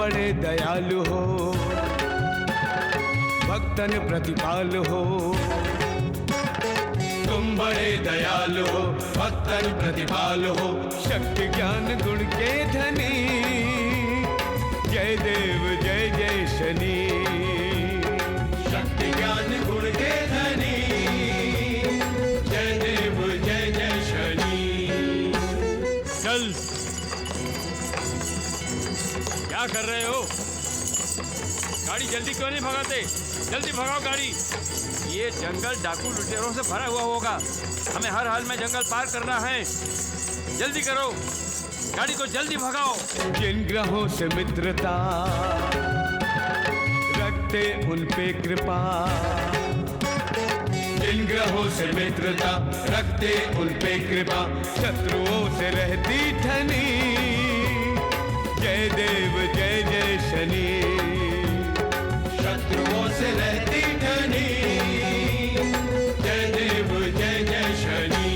बड़े दयालु हो, भक्तन प्रतिपाल हो। तुम बड़े दयालु हो, भक्तन प्रतिपाल हो, शक्ति ज्ञान गुण के धनी। जय देव जय जय शनि, शक्ति ज्ञान गुण के धनी। जय देव जय जय शनि। चल, क्या कर रहे हो? गाड़ी जल्दी क्यों नहीं भगाते? जल्दी भगाओ गाड़ी। ये जंगल डाकू लुटेरों से भरा हुआ होगा, हमें हर हाल में जंगल पार करना है। जल्दी करो, गाड़ी को जल्दी भगाओ। जिन ग्रहों से मित्रता रखते उन पे कृपा, जिन ग्रहों से मित्रता रखते उन पे कृपा, शत्रुओं से रहती ठनी। जय देव जय जय शनि, शत्रुओं से रहती ठनी। जय देव जय जय शनि।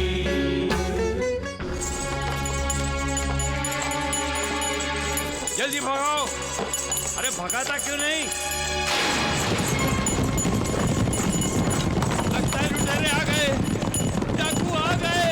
जल्दी भगाओ। अरे भगाता क्यों नहीं? लगता है लुटेरे आ गए, डाकू आ गए।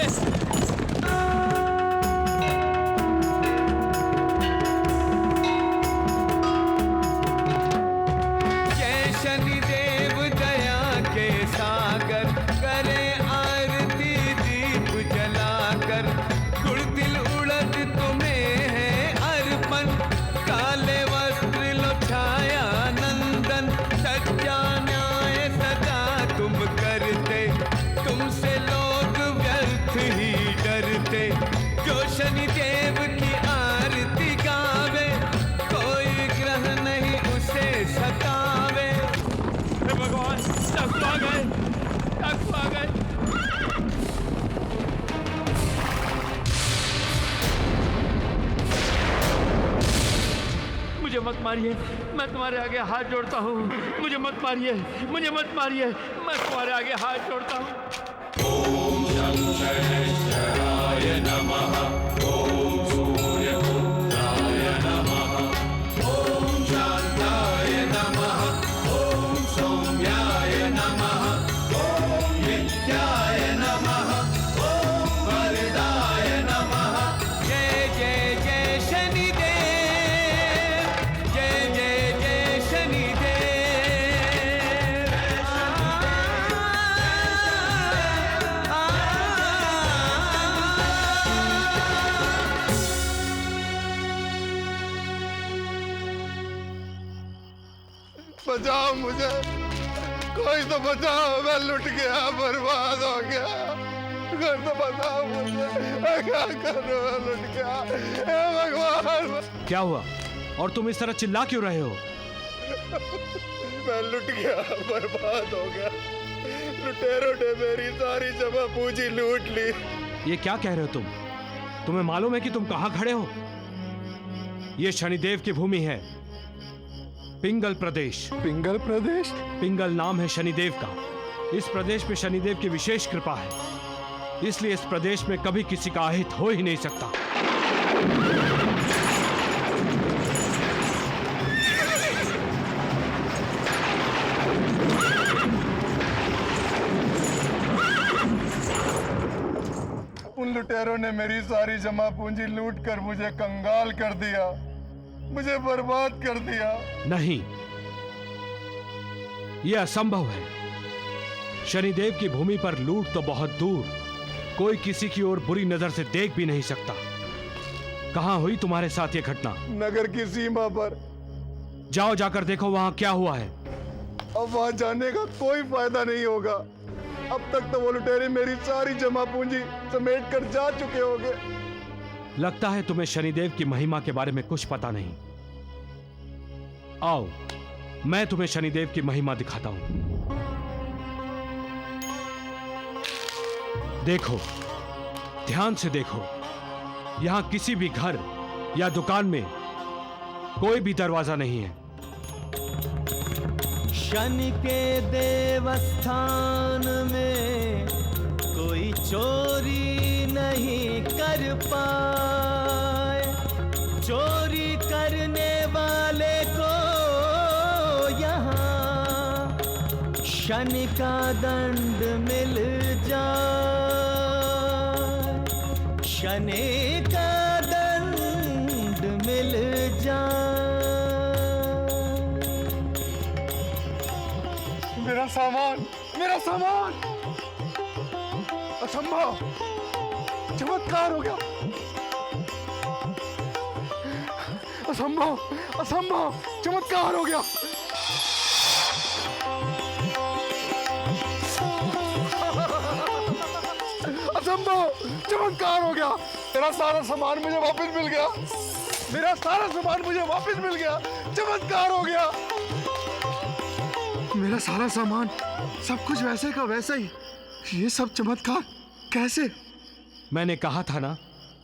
जो शनिदेव की आरती गावे, कोई ग्रह नहीं उसे सतावे। हे भगवान, डाकू आ गए, डाकू आ गए। मुझे मत मारिए, मैं तुम्हारे आगे हाथ जोड़ता हूँ। मुझे मत मारिए, मुझे मत मारिए, मैं तुम्हारे आगे हाथ जोड़ता हूँ। ओम शंकराय नमः, ओम सूर्यपुत्राय नमः, ओम शांताय नमः, ओम सौम्याय नमः, ओम नित्याय नमः, ओम वरदाय नमः। जय जय जय शनिदेव, जय जय जय शनिदेव। बचाओ मुझे, कोई तो बचाओ, मैं लुट गया, बर्बाद हो गया। कोई तो बचाओ मुझे, मैं क्या करूं, मैं लुट गया। हे भगवान। क्या हुआ और तुम इस तरह चिल्ला क्यों रहे हो? मैं लुट गया, बर्बाद हो गया। लुटेरों ने मेरी सारी जमा पूंजी लूट ली। ये क्या कह रहे हो तुम? तुम्हें मालूम है कि तुम कहां खड़े हो? ये शनिदेव की भूमि है, पिंगल प्रदेश। पिंगल प्रदेश? पिंगल नाम है शनिदेव का। इस प्रदेश में शनिदेव की विशेष कृपा है, इसलिए इस प्रदेश में कभी किसी का अहित हो ही नहीं सकता। उन लुटेरों ने मेरी सारी जमा पूंजी लूट कर मुझे कंगाल कर दिया, मुझे बर्बाद कर दिया। नहीं, यह असंभव है। शनिदेव की भूमि पर लूट तो बहुत दूर, कोई किसी की ओर बुरी नजर से देख भी नहीं सकता। कहां हुई तुम्हारे साथ यह घटना? नगर की सीमा पर। जाओ, जाकर देखो वहां क्या हुआ है। अब वहां जाने का कोई फायदा नहीं होगा। अब तक तो वो लुटेरे मेरी सारी जमा पूंजी समेट कर जा चुके होंगे। लगता है तुम्हें शनिदेव की महिमा के बारे में कुछ पता नहीं। आओ, मैं तुम्हें शनिदेव की महिमा दिखाता हूं। देखो, ध्यान से देखो, यहां किसी भी घर या दुकान में कोई भी दरवाजा नहीं है। शनि के देवस्थान में कोई चोरी नहीं कर पाए। चोरी करने वाले शनि का दंड मिल जाए, शनि का दंड मिल जाए। मेरा सामान, मेरा सामान! असंभव! चमत्कार हो गया! असंभव, असंभव! चमत्कार हो गया! असंभव! चमत्कार हो गया! मेरा सारा सामान मुझे वापस मिल गया! मेरा सारा सामान मुझे वापस मिल गया! चमत्कार हो गया! मेरा सारा सामान, सब कुछ वैसे का वैसा ही। ये सब चमत्कार कैसे? मैंने कहा था ना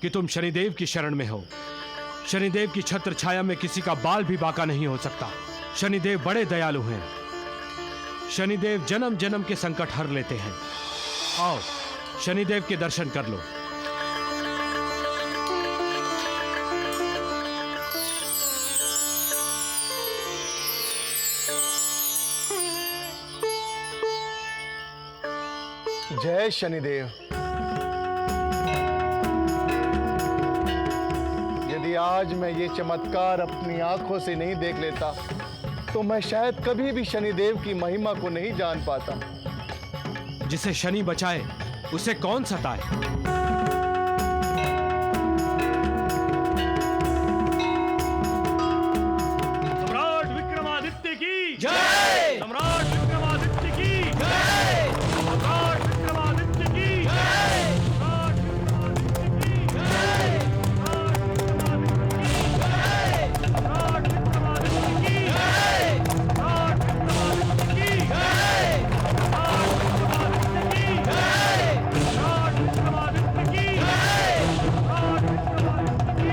कि तुम शनिदेव की शरण में हो। शनिदेव की छत्र छाया में किसी का बाल भी बाका नहीं हो सकता। शनिदेव बड़े दयालु हैं। शनिदेव जन्म जन्म के संकट हर लेते हैं। आओ शनिदेव के दर्शन कर लो। जय शनिदेव। यदि आज मैं ये चमत्कार अपनी आंखों से नहीं देख लेता तो मैं शायद कभी भी शनिदेव की महिमा को नहीं जान पाता। जिसे शनि बचाए उसे कौन सताए। सम्राट विक्रमादित्य की जय! सम्राट विक्रमादित्य की जय! सम्राट विक्रमादित्य की जय! सम्राट विक्रमादित्य की जय! सम्राट विक्रमादित्य की सम्राट विक्रमादित्य की जय! सम्राट विक्रमादित्य की सम्राट विक्रमादित्य की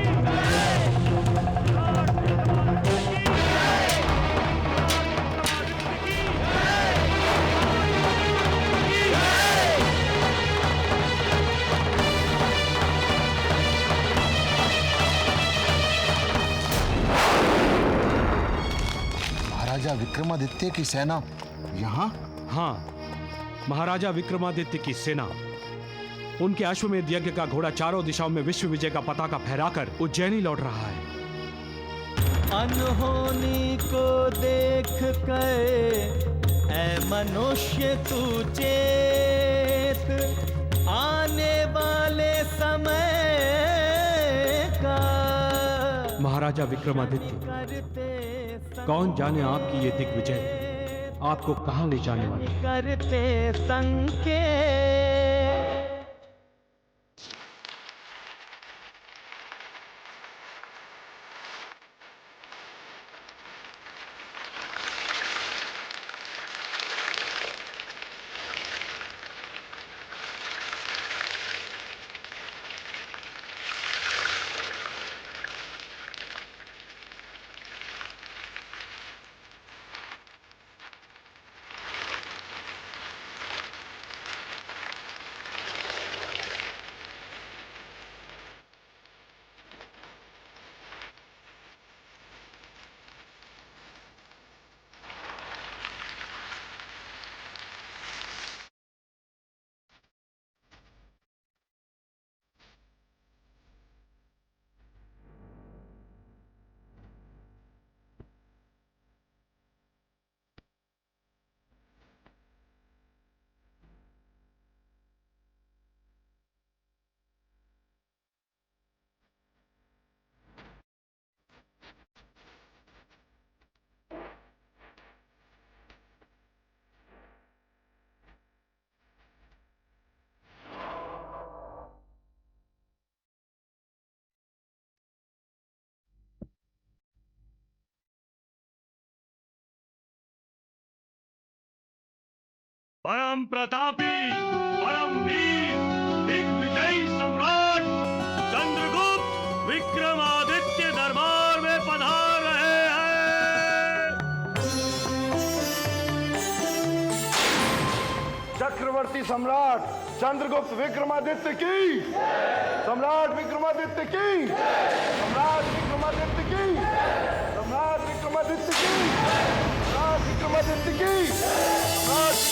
महाराजा विक्रमादित्य की सेना यहाँ? हाँ, महाराजा विक्रमादित्य की सेना उनके अश्वमेध यज्ञ का घोड़ा चारों दिशाओं में विश्व विजय का पताका फहराकर उज्जैनी लौट रहा है। अनहोनी को देख कर ऐ मनुष्य तू चेत, आने वाले समय का महाराजा विक्रमादित्य, करते कौन जाने आपकी ये दिग्विजय आपको कहां ले जाने वाली है। करते संकेत। परम प्रतापी, परम वीर, दिग्विजयी सम्राट चंद्रगुप्त विक्रमादित्य दरबार में पधार रहे हैं। चक्रवर्ती सम्राट चंद्रगुप्त विक्रमादित्य की, सम्राट विक्रमादित्य की, सम्राट विक्रमादित्य की, सम्राट विक्रमादित्य की, सम्राट विक्रमादित्य की, सम्राट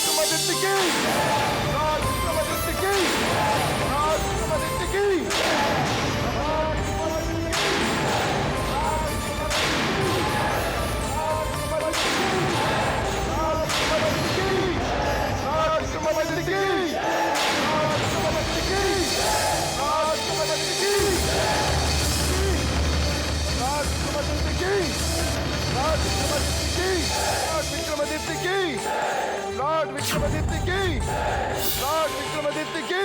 विक्रमादित्य की, लॉर्ड विक्रमादित्य की, लॉर्ड विक्रमादित्य की।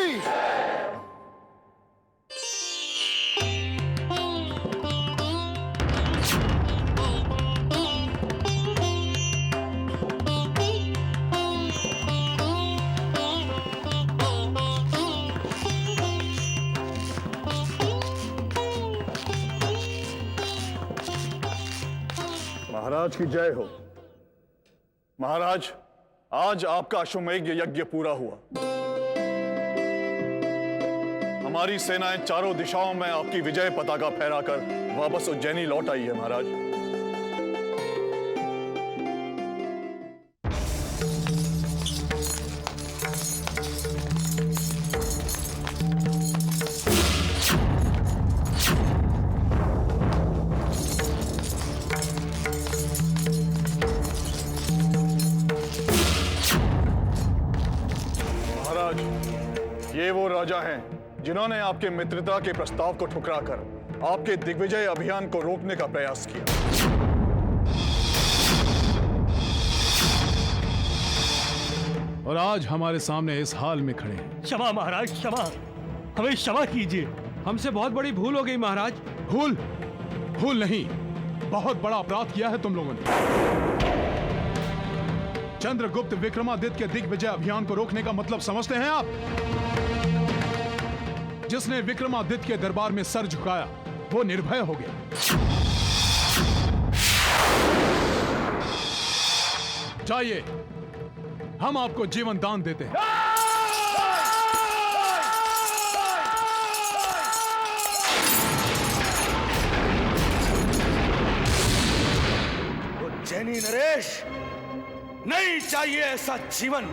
महाराज की जय हो। महाराज, आज आपका अश्वमेध यज्ञ पूरा हुआ। हमारी सेनाएं चारों दिशाओं में आपकी विजय पताका फहराकर वापस उज्जैनी लौट आई है महाराज। ये वो राजा हैं जिन्होंने आपके मित्रता के प्रस्ताव को ठुकराकर आपके दिग्विजय अभियान को रोकने का प्रयास किया। और आज हमारे सामने इस हाल में खड़े हैं। क्षमा महाराज, क्षमा, हमें क्षमा कीजिए। हमसे बहुत बड़ी भूल हो गई महाराज। भूल? भूल नहीं, बहुत बड़ा अपराध किया है तुम लोगों ने। चंद्रगुप्त विक्रमादित्य के दिग्विजय अभियान को रोकने का मतलब समझते हैं आप? जिसने विक्रमादित्य के दरबार में सर झुकाया वो निर्भय हो गया। चाहिए हम आपको जीवन दान देते हैं। उज्जैनी नरेश, नहीं चाहिए ऐसा जीवन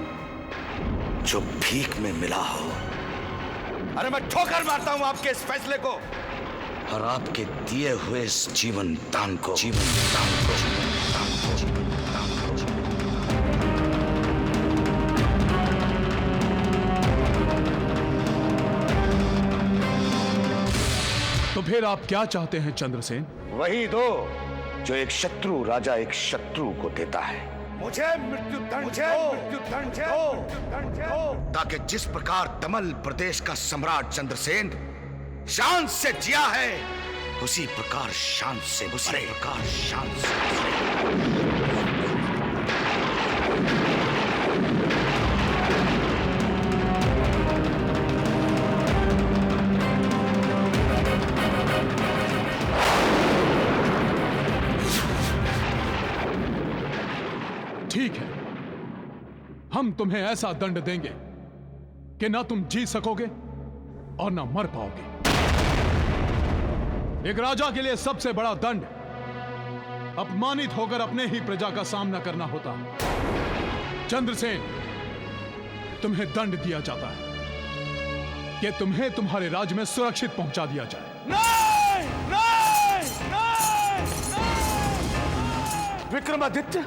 जो भीख में मिला हो। अरे मैं ठोकर मारता हूं आपके इस फैसले को और आपके दिए हुए इस जीवन दान को। तो फिर आप क्या चाहते हैं चंद्रसेन? वही दो जो एक शत्रु राजा एक शत्रु को देता है। मुझे मृत्युदंड दो, ताकि जिस प्रकार दमल प्रदेश का सम्राट चंद्रसेन शान से जिया है उसी प्रकार शान से ठीक है, हम तुम्हें ऐसा दंड देंगे कि ना तुम जी सकोगे और ना मर पाओगे। एक राजा के लिए सबसे बड़ा दंड अपमानित होकर अपने ही प्रजा का सामना करना होता है। चंद्रसेन, तुम्हें दंड दिया जाता है कि तुम्हें तुम्हारे राज्य में सुरक्षित पहुंचा दिया जाए। नहीं, नहीं, नहीं, नहीं। विक्रमादित्य,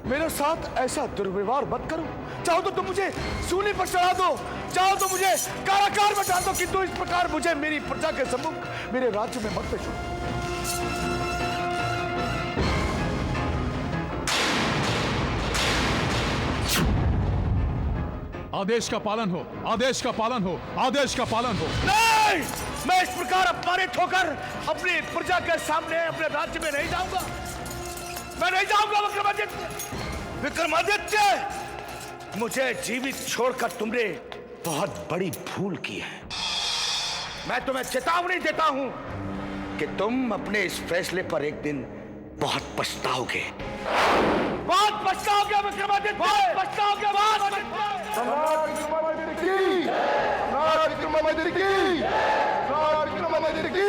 मेरे साथ ऐसा दुर्व्यवहार मत करो। चाहो तो तुम मुझे सूली पर चढ़ा दो, चाहो तो मुझे कारागार में डाल दो, किंतु इस प्रकार मुझे मेरी प्रजा के सम्मुख मेरे राज्य में मत पेशो। आदेश का पालन हो, आदेश का पालन हो, आदेश का पालन हो। नहीं, मैं इस प्रकार अपमानित होकर अपनी प्रजा के सामने अपने राज्य में नहीं जाऊंगा। मैं नहीं जाऊंगा। विक्रमादित्य, मुझे जीवित छोड़कर तुमने बहुत बड़ी भूल की है। मैं तुम्हें चेतावनी देता हूं कि तुम अपने इस फैसले पर एक दिन बहुत पछताओगे। बहुत पछताओगे विक्रमादित्य, बहुत पछताओगे। सम्राट विक्रमादित्य की, सम्राट विक्रमादित्य की, सम्राट विक्रमादित्य की।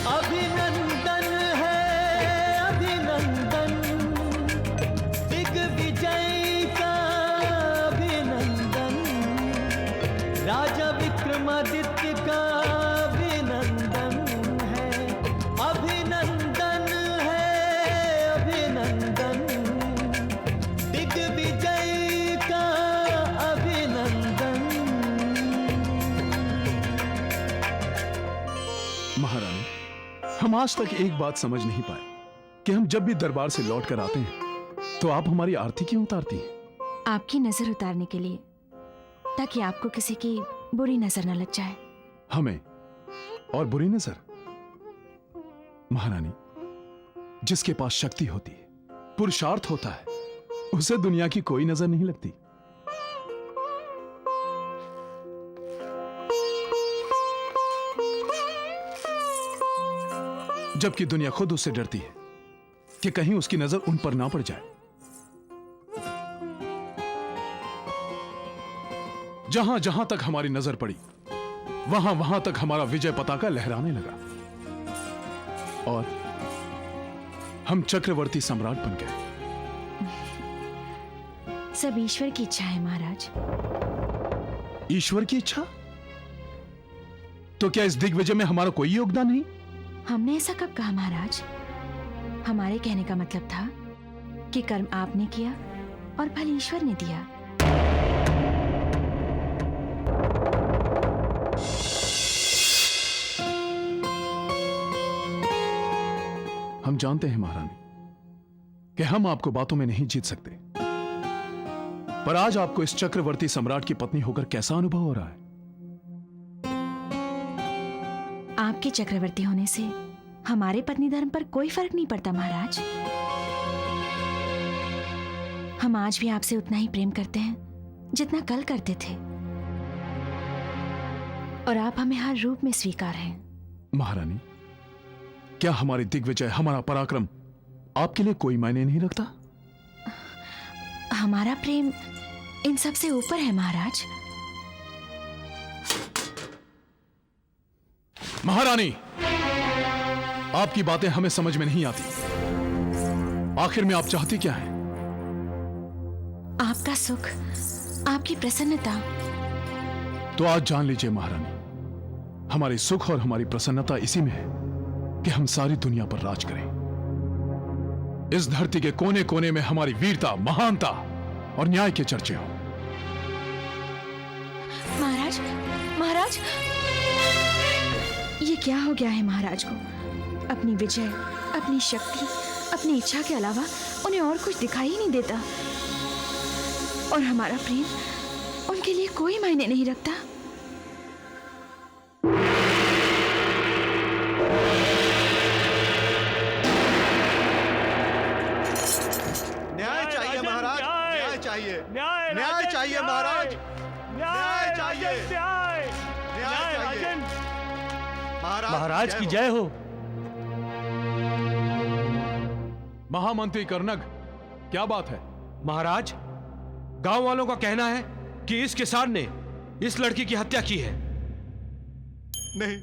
अभिनंदन है अभिनंदन, दिग्विजय का अभिनंदन, राजा विक्रमादित्य का अभिनंदन है। अभिनंदन है अभिनंदन, दिग्विजय का अभिनंदन। महारानी, हम आज तक एक बात समझ नहीं पाए कि हम जब भी दरबार से लौट कर आते हैं तो आप हमारी आरती क्यों उतारती हैं? आपकी नजर उतारने के लिए, ताकि आपको किसी की बुरी नजर न लग जाए। हमें और बुरी नजर? महारानी, जिसके पास शक्ति होती है, पुरुषार्थ होता है, उसे दुनिया की कोई नजर नहीं लगती। जबकि दुनिया खुद उससे डरती है कि कहीं उसकी नजर उन पर ना पड़ जाए। जहां जहां तक हमारी नजर पड़ी, वहां वहां तक हमारा विजय पताका लहराने लगा और हम चक्रवर्ती सम्राट बन गए। सब ईश्वर की इच्छा है महाराज। ईश्वर की इच्छा? तो क्या इस दिग्विजय में हमारा कोई योगदान नहीं? हमने ऐसा कब कहा महाराज? हमारे कहने का मतलब था कि कर्म आपने किया और फल ईश्वर ने दिया। हम जानते हैं महारानी कि हम आपको बातों में नहीं जीत सकते, पर आज आपको इस चक्रवर्ती सम्राट की पत्नी होकर कैसा अनुभव हो रहा है? आपके चक्रवर्ती होने से हमारे पत्नी धर्म पर कोई फर्क नहीं पड़ता महाराज। हम आज भी आपसे उतना ही प्रेम करते हैं जितना कल करते थे, और आप हमें हर रूप में स्वीकार हैं। महारानी, क्या हमारी दिग्विजय, हमारा पराक्रम आपके लिए कोई मायने नहीं रखता? हमारा प्रेम इन सब से ऊपर है महाराज। महारानी, आपकी बातें हमें समझ में नहीं आती। आखिर में आप चाहती क्या हैं? आपका सुख, आपकी प्रसन्नता। तो आज जान लीजिए महारानी, हमारी सुख और हमारी प्रसन्नता इसी में है कि हम सारी दुनिया पर राज करें। इस धरती के कोने कोने में हमारी वीरता, महानता और न्याय के चर्चे हों। महाराज, महाराज, ये क्या हो गया है महाराज को? अपनी विजय, अपनी शक्ति, अपनी इच्छा के अलावा उन्हें और कुछ दिखाई ही नहीं देता, और हमारा प्रेम उनके लिए कोई मायने नहीं रखता। न्याय चाहिए महाराज, न्याय चाहिए, न्याय चाहिए महाराज, न्याय चाहिए, न्याय चाहिए। महाराज की जय हो। महामंत्री कर्नग, क्या बात है? महाराज, गांव वालों का कहना है कि इस किसान ने इस लड़की की हत्या की है। नहीं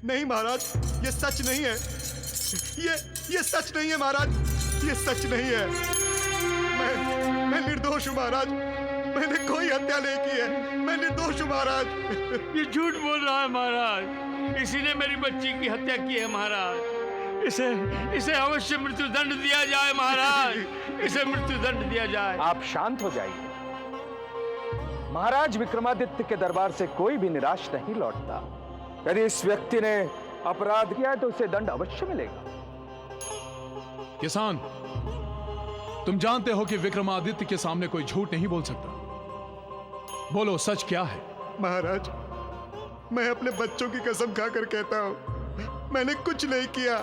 नहीं महाराज, ये सच नहीं है, ये सच नहीं है महाराज, ये सच नहीं है। मैं निर्दोष हूं महाराज, मैंने कोई हत्या नहीं की है, मैं निर्दोष हूं महाराज। ये झूठ बोल रहा है महाराज, इसी ने मेरी बच्ची की हत्या की है महाराज। इसे अवश्य मृत्यु दंड दिया जाए महाराज, इसे मृत्यु दंड दिया जाए। आप शांत हो जाइए। महाराज विक्रमादित्य के दरबार से कोई भी निराश नहीं लौटता। यदि इस व्यक्ति ने अपराध किया है तो उसे दंड अवश्य मिलेगा। किसान, तुम जानते हो कि विक्रमादित्य के सामने कोई झूठ नहीं बोल सकता। बोलो, सच क्या है? महाराज, मैं अपने बच्चों की कसम खाकर कहता हूं, मैंने कुछ नहीं किया।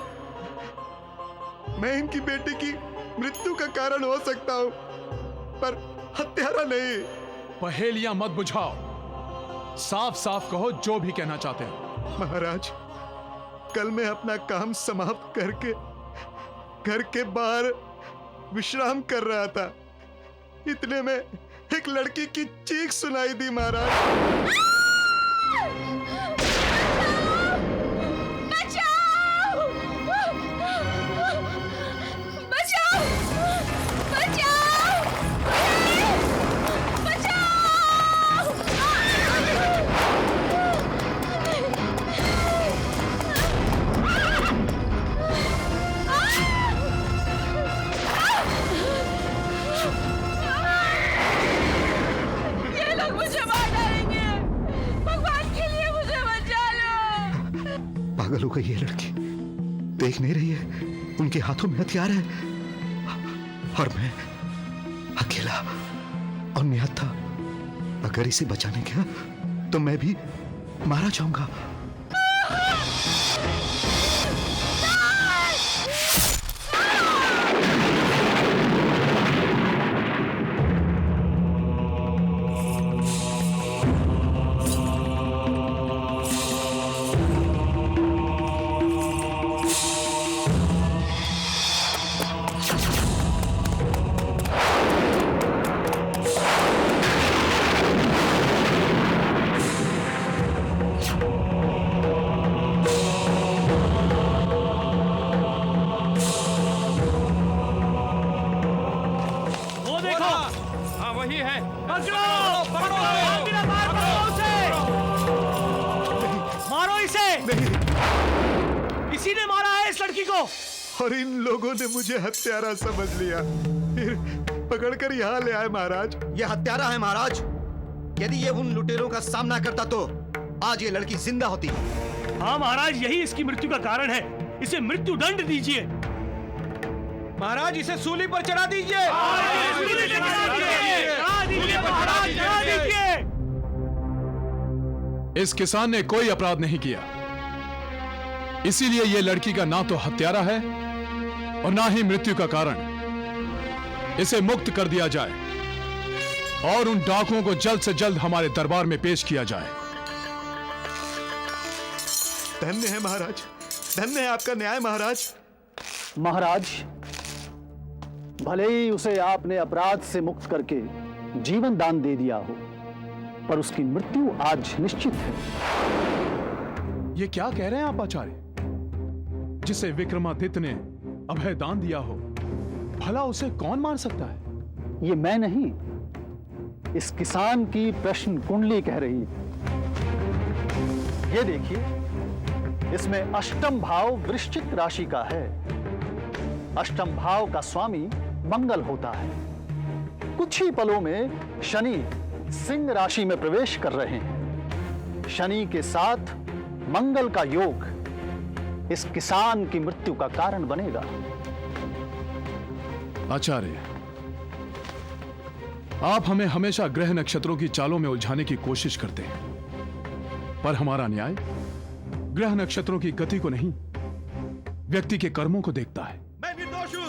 मैं इनकी बेटी की मृत्यु का कारण हो सकता हूं, पर हत्यारा नहीं। पहेलियां मत बुझाओ, साफ साफ कहो जो भी कहना चाहते हो। महाराज, कल मैं अपना काम समाप्त करके घर के बाहर विश्राम कर रहा था। इतने में एक लड़की की चीख सुनाई दी महाराज। बचाओ! बचाओ! बचाओ! ये लोग मुझे मार डालेंगे। भगवान के लिए मुझे बचा लो। पागल हो गई ये लड़की, देख नहीं रही है उनके हाथों में हथियार है, और मैं अकेला और निहत्था था। अगर इसे बचाने गया तो मैं भी मारा जाऊंगा। इसी ने मारा है इस लड़की को। और इन लोगों ने मुझे हत्यारा समझ लिया, फिर पकड़कर यहाँ ले आए महाराज। ये हत्यारा है महाराज। यदि ये उन लुटेरों का सामना करता तो आज ये लड़की जिंदा होती। हाँ महाराज, यही इसकी मृत्यु का कारण है। इसे मृत्यु दंड दीजिए। महाराज, इसे सूली पर चढ़ा दीजिए। इस किसान ने कोई अपराध नहीं किया, इसीलिए यह लड़की का ना तो हत्यारा है और ना ही मृत्यु का कारण। इसे मुक्त कर दिया जाए और उन डाकुओं को जल्द से जल्द हमारे दरबार में पेश किया जाए। धन्य है महाराज, धन्य है आपका न्याय महाराज। महाराज, भले ही उसे आपने अपराध से मुक्त करके जीवन दान दे दिया हो, पर उसकी मृत्यु आज निश्चित है। ये क्या कह रहे हैं आप आचार्य? जिसे विक्रमादित्य ने अभय दान दिया हो, भला उसे कौन मार सकता है? ये मैं नहीं, इस किसान की प्रश्न कुंडली कह रही है। ये देखिए, इसमें अष्टम भाव वृश्चिक राशि का है। अष्टम भाव का स्वामी मंगल होता है। कुछ ही पलों में शनि सिंह राशि में प्रवेश कर रहे हैं। शनि के साथ मंगल का योग इस किसान की मृत्यु का कारण बनेगा। आचार्य, आप हमें हमेशा ग्रह नक्षत्रों की चालों में उलझाने की कोशिश करते हैं, पर हमारा न्याय ग्रह नक्षत्रों की गति को नहीं, व्यक्ति के कर्मों को देखता है। मैं निर्दोष हूं।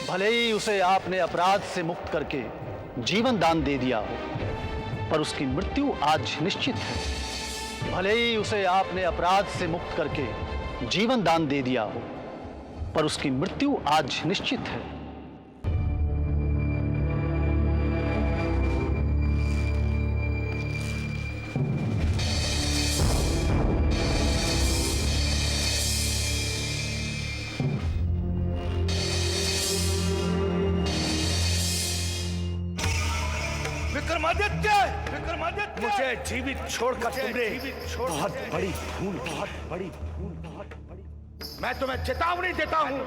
भले ही उसे आपने अपराध से मुक्त करके जीवन दान दे दिया हो, पर उसकी मृत्यु आज निश्चित है। भले ही उसे आपने अपराध से मुक्त करके जीवन दान दे दिया हो, पर उसकी मृत्यु आज निश्चित है। विक्रमादित्य, मुझे जीवित छोड़कर तुमने बहुत बड़ी भूल की। मैं तुम्हें चेतावनी देता हूं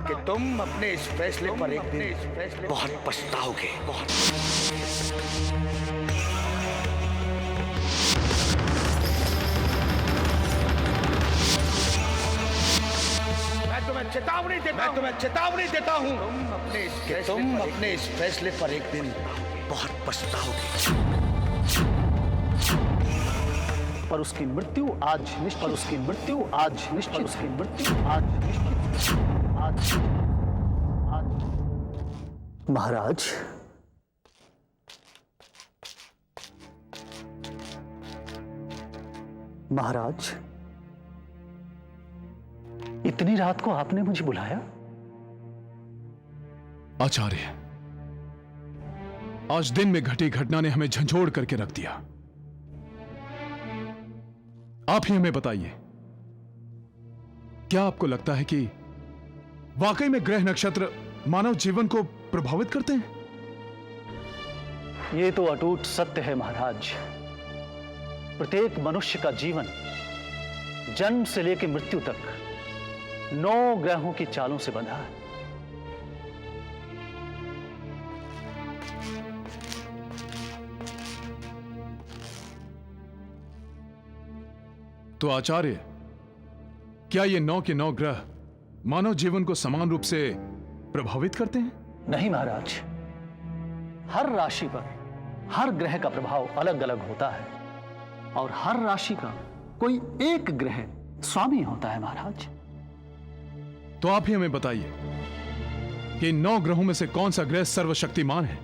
कि तुम अपने इस फैसले पर एक दिन बहुत पछताओगे। मैं तुम्हें चेतावनी देता हूं तुम अपने इस फैसले पर एक दिन बहुत पछताओगे। पर उसकी मृत्यु आज निश्चित। महाराज, महाराज, इतनी रात को आपने मुझे बुलाया? आचार्य, आज दिन में घटी घटना ने हमें झंझोड़ करके रख दिया। आप ही हमें बताइए, क्या आपको लगता है कि वाकई में ग्रह नक्षत्र मानव जीवन को प्रभावित करते हैं? ये तो अटूट सत्य है महाराज। प्रत्येक मनुष्य का जीवन जन्म से लेकर मृत्यु तक 9 ग्रहों की चालों से बंधा है। तो आचार्य, क्या ये 9 के 9 ग्रह मानव जीवन को समान रूप से प्रभावित करते हैं? नहीं महाराज, हर राशि पर हर ग्रह का प्रभाव अलग अलग होता है और हर राशि का कोई एक ग्रह स्वामी होता है महाराज। तो आप ही हमें बताइए कि इन 9 ग्रहों में से कौन सा ग्रह सर्वशक्तिमान है?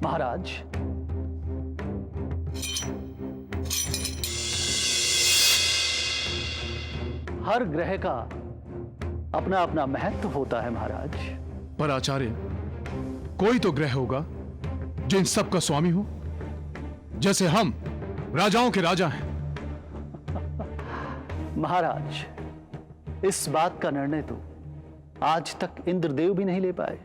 महाराज, हर ग्रह का अपना अपना महत्व होता है महाराज। पर आचार्य, कोई तो ग्रह होगा जो इन सब का स्वामी हो, जैसे हम राजाओं के राजा हैं। महाराज, इस बात का निर्णय तो आज तक इंद्रदेव भी नहीं ले पाए।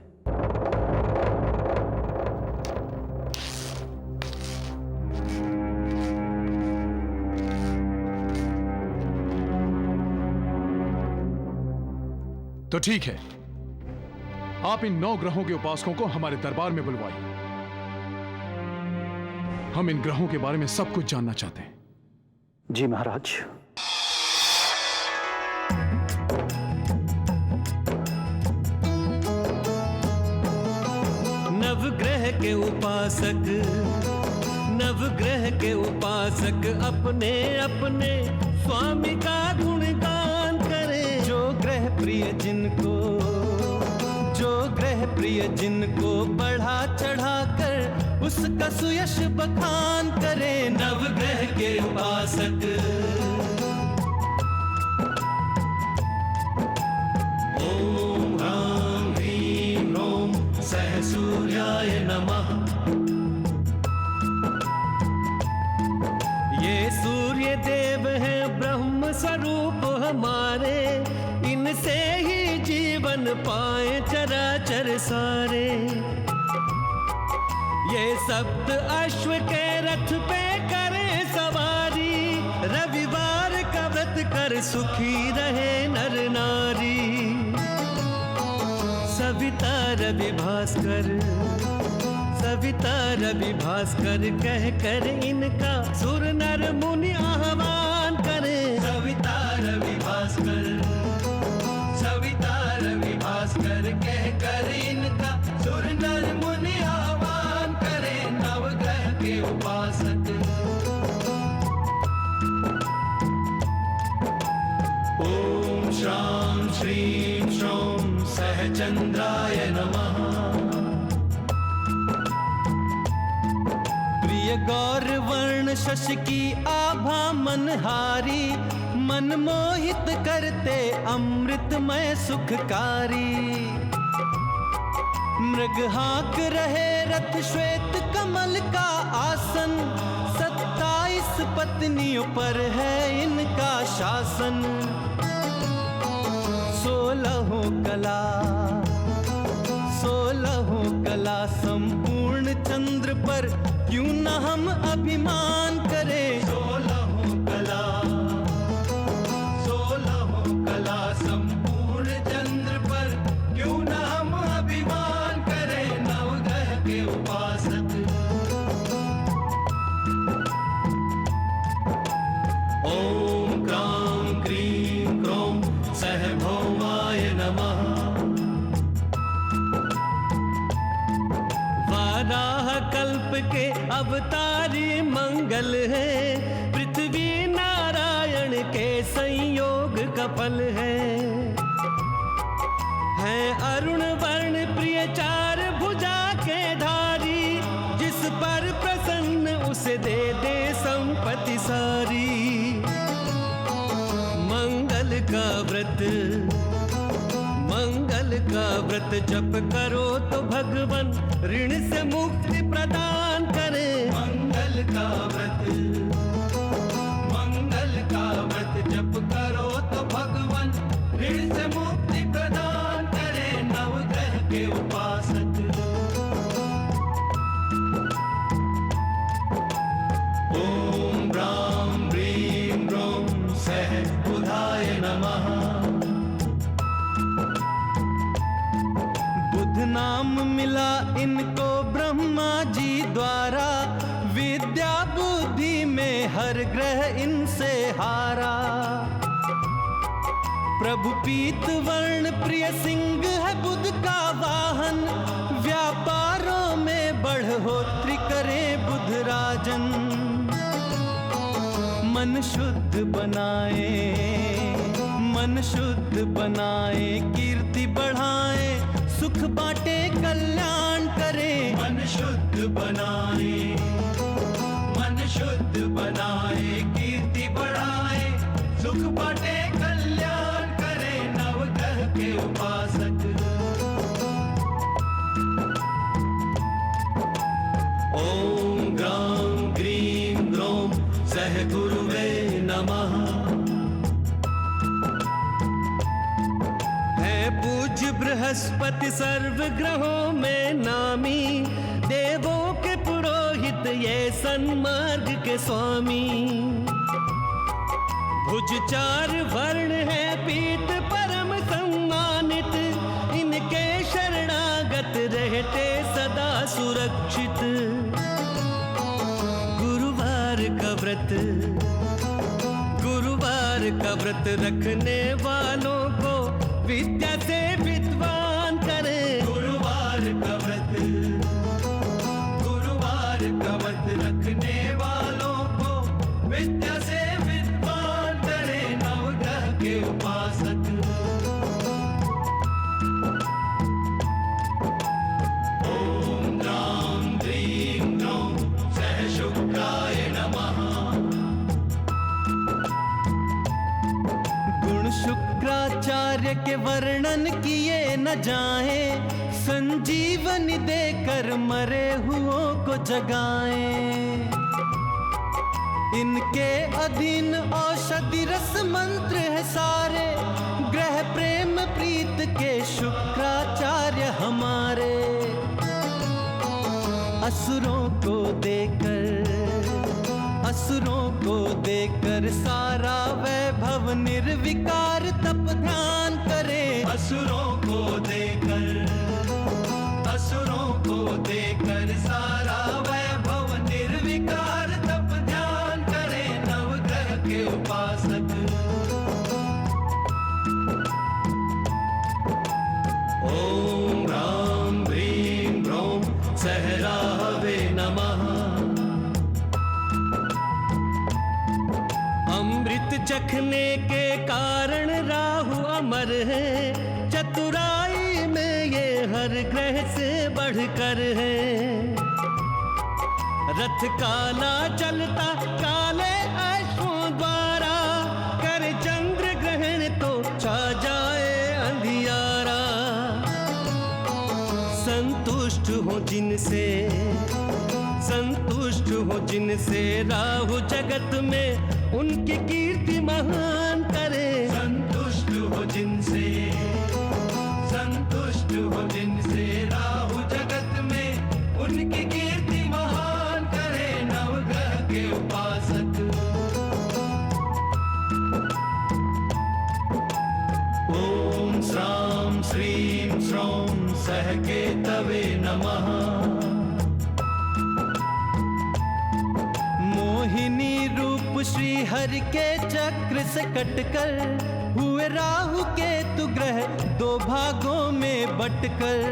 तो ठीक है, आप इन 9 ग्रहों के उपासकों को हमारे दरबार में बुलवाइए। हम इन ग्रहों के बारे में सब कुछ जानना चाहते हैं। जी महाराज। नवग्रह के उपासक अपने अपने स्वामी का गुणगान करें। जो ग्रह प्रिय जिनको बढ़ा चढ़ा कर उसका सुयश बखान करें। नवग्रह के उपासक ओम ह्रां ह्रीं ह्रौं सह सूर्याय नमः। ये सूर्य देव है ब्रह्म स्वरूप हमारे, इनसे ही जीवन पाए चराचर सारे। ये सप्त अश्व के रथ पे करे सवारी, रविवार का व्रत कर सुखी रहे नर नारी। सविता रवि भास्कर कह कर इनका सुर नर मुनि आह्वान करे। सविता रवि भास्कर कह कर इनका सुर नर मुनि आह्वान करे। नवग्रह के उपासक ओम श्रां श्रीं श्रौं सहचंद्राय नमः। प्रिय गौर वर्ण शशि आभा मनहारी, मन मोहित करते अमृतमय सुखकारी। मृग हाँक रहे रथ श्वेत कमल का आसन, 27 पत्नियों पर है इनका शासन। 16 कला संपूर्ण चंद्र पर क्यों न हम अभिमान करें। 16 सबके अवतारी मंगल है, पृथ्वी नारायण के संयोग का फल है अरुण वर्ण प्रिय चार भुजा के धारी, जिस पर प्रसन्न उसे दे दे संपत्ति सारी। मंगल का व्रत जप करो तो भगवान ऋण से मुक्ति प्रदान करे। मंगल का व्रत जप करो तो भगवान ऋण से मुक्ति प्रदान करे। नवग्रह के उपासक ओम राम ह्रीं रोम सह बुधाय नमः। नाम मिला इनको ब्रह्मा जी द्वारा, विद्या बुद्धि में हर ग्रह इनसे हारा। प्रभु पीत वर्ण प्रिय सिंह है बुध का वाहन, व्यापारों में बढ़ोतरी करे बुध राजन। मन शुद्ध बनाए कीर्ति बढ़ाए, सुख बांटे कल्याण करे। मन शुद्ध बनाए कीर्ति बढ़ाए, सुख बांटे कल्याण करे। नवग्रह के उपासक ओम ग्राम ग्रीं ग्रोम सह गुरुवे नमः। पूज्य बृहस्पति सर्व ग्रहों में नामी, देवों के पुरोहित ये सन्मार्ग के स्वामी। भुज चार वर्ण है पीठ परम सम्मानित, इनके शरणागत रहते सदा सुरक्षित। गुरुवार का व्रत रखने वालों को विद्या से विद्वान करे। गुरुवार का व्रत रखने वालों को विद्या से विद्वान करे। नवग्रह के उपासक ओम राम ह्रीं रोम सह शुक्राय नमः। गुण शुक्राचार्य के वर्णन किए न जाए, संजीवनी देकर मरे हुओं को जगाए। इनके अधीन औषधि रस मंत्र है सारे, ग्रह प्रेम प्रीत के शुक्राचार्य हमारे। असुरों को देकर सारा वैभव निर्विकार तप ध्यान करे। असुरों को देकर सारा वैभव निर्विकार तप ध्यान करे। नवग्रह के उपासक ओम राम ह्रीं रोम सह राहवे नमः। अमृत चखने के कारण राहु अमर है, चतुराई में ये हर ग्रह से बढ़कर है। रथ काला चलता काले अश्वों द्वारा, कर चंद्र ग्रहण तो छा जाए अंधियारा। संतुष्ट हो जिनसे राहु जगत में उनकी कीर्ति महान करे। संतुष्ट हो जिनसे राहु जगत में उनकी कीर्ति महान करे। नवग्रह के उपासक ओम श्राम श्रीं श्रौम सह केतवे नमः। मोहिनी रूप श्री हरि के चक्र से कटकर, हुए राहु केतु ग्रह दो भागों में बटकर।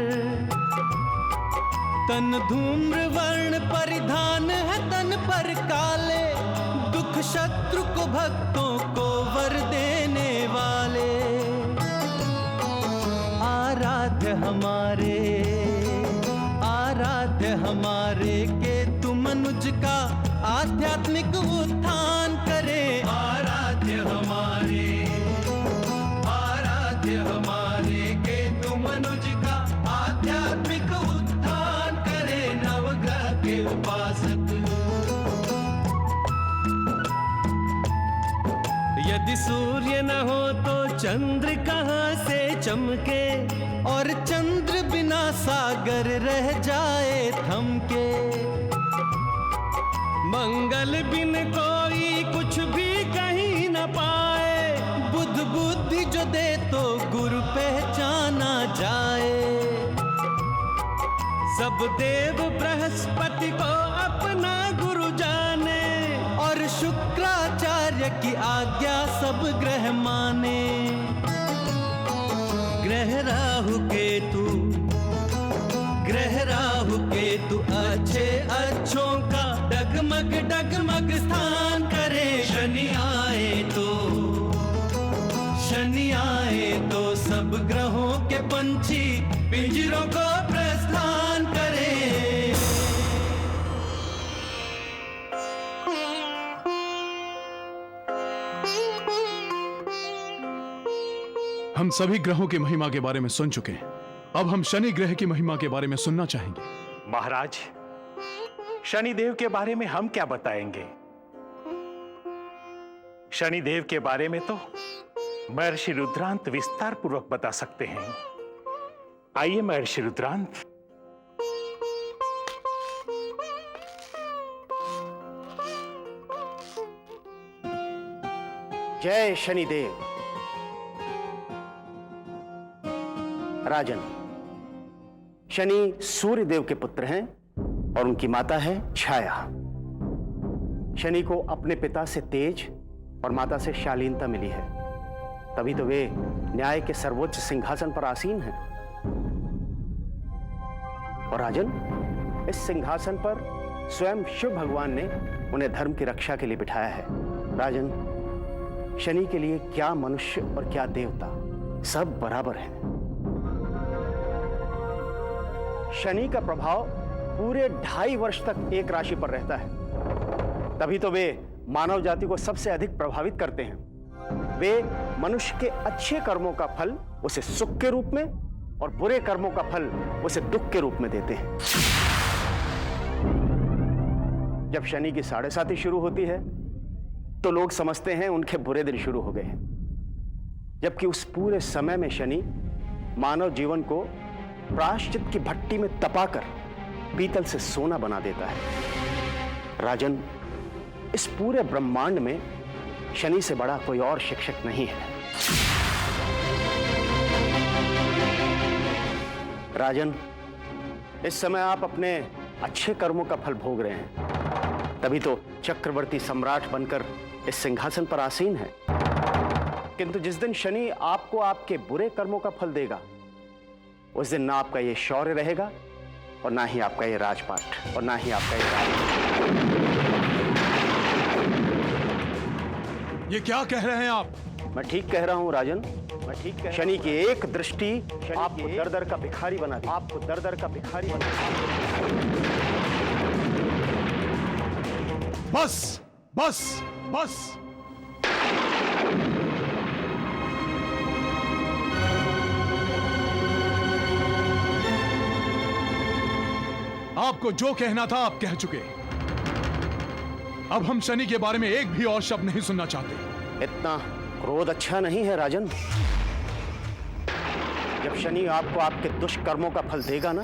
तन धूम्र वर्ण परिधान है तन पर काले, दुख शत्रु को भक्तों को वर देने वाले। आराध्य हमारे केतु मनुज का आध्यात्मिक उत्थान करे। आराध्य हमारे केतु मनुज का आध्यात्मिक उत्थान करे। नवग्रह के उपासक यदि सूर्य न हो तो चंद्र कहाँ से चमके, और चंद्र बिना सागर रह जाए थमके। मंगल बिन कोई कुछ भी कहीं न पाए, बुद्ध बुद्धि जो दे तो गुरु पहचाना जाए। सब देव बृहस्पति को अपना गुरु जाने, और शुक्राचार्य की आज्ञा सब ग्रह माने। ग्रह राहु केतु अच्छे अच्छों का डगमग डगमग स्थान करे। शनि आए तो सब ग्रहों के पंछी पिंजरों को प्रस्थान करे। हम सभी ग्रहों की महिमा के बारे में सुन चुके हैं, अब हम शनि ग्रह की महिमा के बारे में सुनना चाहेंगे। महाराज, शनिदेव के बारे में हम क्या बताएंगे? शनिदेव के बारे में तो महर्षि रुद्रांत विस्तार पूर्वक बता सकते हैं। आइए महर्षि रुद्रांत। जय शनिदेव। राजन, शनि सूर्य देव के पुत्र हैं और उनकी माता है छाया। शनि को अपने पिता से तेज और माता से शालीनता मिली है, तभी तो वे न्याय के सर्वोच्च सिंहासन पर आसीन हैं। और राजन, इस सिंहासन पर स्वयं शिव भगवान ने उन्हें धर्म की रक्षा के लिए बिठाया है। राजन, शनि के लिए क्या मनुष्य और क्या देवता, सब बराबर हैं। शनि का प्रभाव पूरे 2.5 वर्ष तक एक राशि पर रहता है, तभी तो वे मानव जाति को सबसे अधिक प्रभावित करते हैं। वे मनुष्य के अच्छे कर्मों का फल उसे सुख के रूप में और बुरे कर्मों का फल उसे दुख के रूप में देते हैं। जब शनि की 7.5 शुरू होती है तो लोग समझते हैं उनके बुरे दिन शुरू हो गए हैं, जबकि उस पूरे समय में शनि मानव जीवन को प्रायश्चित की भट्टी में तपाकर पीतल से सोना बना देता है। राजन, इस पूरे ब्रह्मांड में शनि से बड़ा कोई और शिक्षक नहीं है। राजन, इस समय आप अपने अच्छे कर्मों का फल भोग रहे हैं, तभी तो चक्रवर्ती सम्राट बनकर इस सिंहासन पर आसीन है। किंतु जिस दिन शनि आपको आपके बुरे कर्मों का फल देगा, उस दिन ना आपका ये शौर्य रहेगा और ना ही आपका ये राजपाट और ना ही आपका ये राज। ये क्या कह रहे हैं आप? मैं ठीक कह रहा हूं राजन, मैं ठीक कह। शनि की एक दृष्टि आपको दर-दर का भिखारी बना दे, आपको दर-दर का भिखारी बना दे। बस बस बस। आपको जो कहना था आप कह चुके। अब हम शनि के बारे में एक भी और शब्द नहीं सुनना चाहते। इतना क्रोध अच्छा नहीं है राजन। जब शनि आपको आपके दुष्कर्मों का फल देगा ना,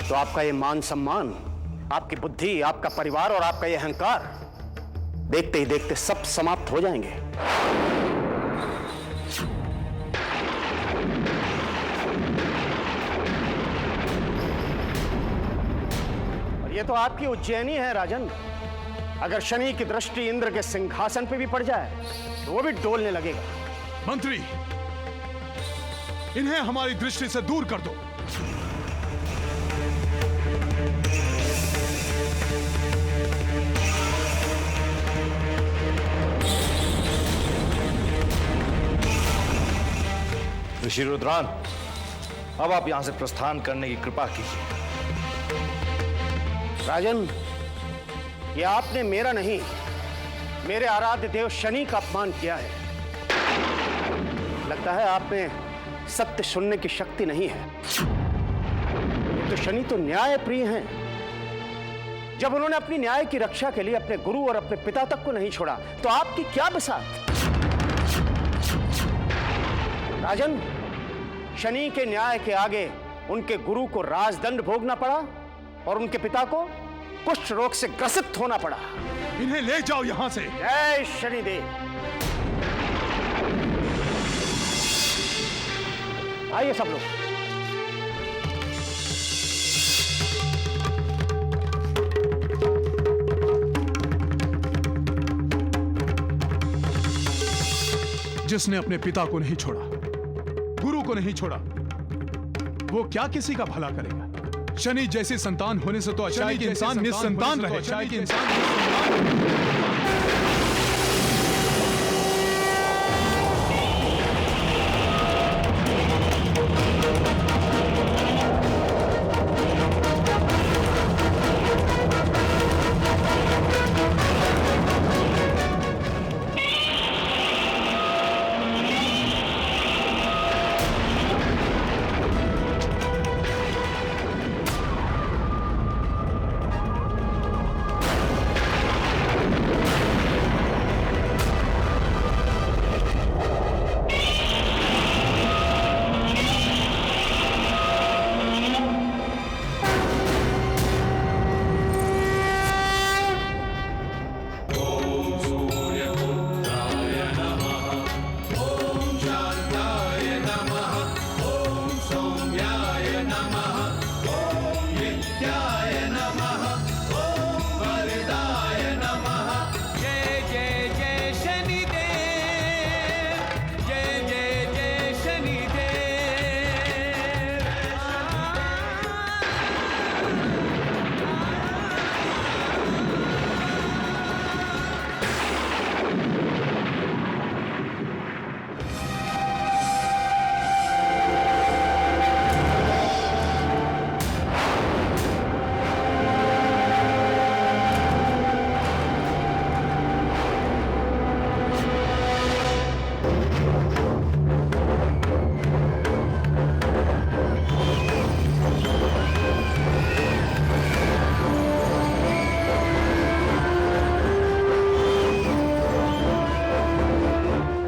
तो आपका ये मान सम्मान, आपकी बुद्धि, आपका परिवार और आपका ये अहंकार देखते ही देखते सब समाप्त हो जाएंगे। और ये तो आपकी उज्जैनी है राजन। अगर शनि की दृष्टि इंद्र के सिंहासन पे भी पड़ जाए तो वो भी डोलने लगेगा। मंत्री, इन्हें हमारी दृष्टि से दूर कर दो। ऋषि रुद्रान, अब आप यहां से प्रस्थान करने की कृपा कीजिए। राजन, ये आपने मेरा नहीं, मेरे आराध्य देव शनि का अपमान किया है। लगता है आप में सत्य सुनने की शक्ति नहीं है। तो शनि तो न्याय प्रिय हैं। जब उन्होंने अपनी न्याय की रक्षा के लिए अपने गुरु और अपने पिता तक को नहीं छोड़ा, तो आपकी क्या बिसात? राजन, शनि के न्याय के आगे उनके गुरु को राजदंड भोगना पड़ा और उनके पिता को कुष्ठ रोग से ग्रसित होना पड़ा। इन्हें ले जाओ यहां से। जय शनिदेव। आइए सब लोग। जिसने अपने पिता को नहीं छोड़ा, गुरु को नहीं छोड़ा, वो क्या किसी का भला करेगा? शनि जैसी संतान होने से तो अच्छा है कि इंसान निसंतान रहे।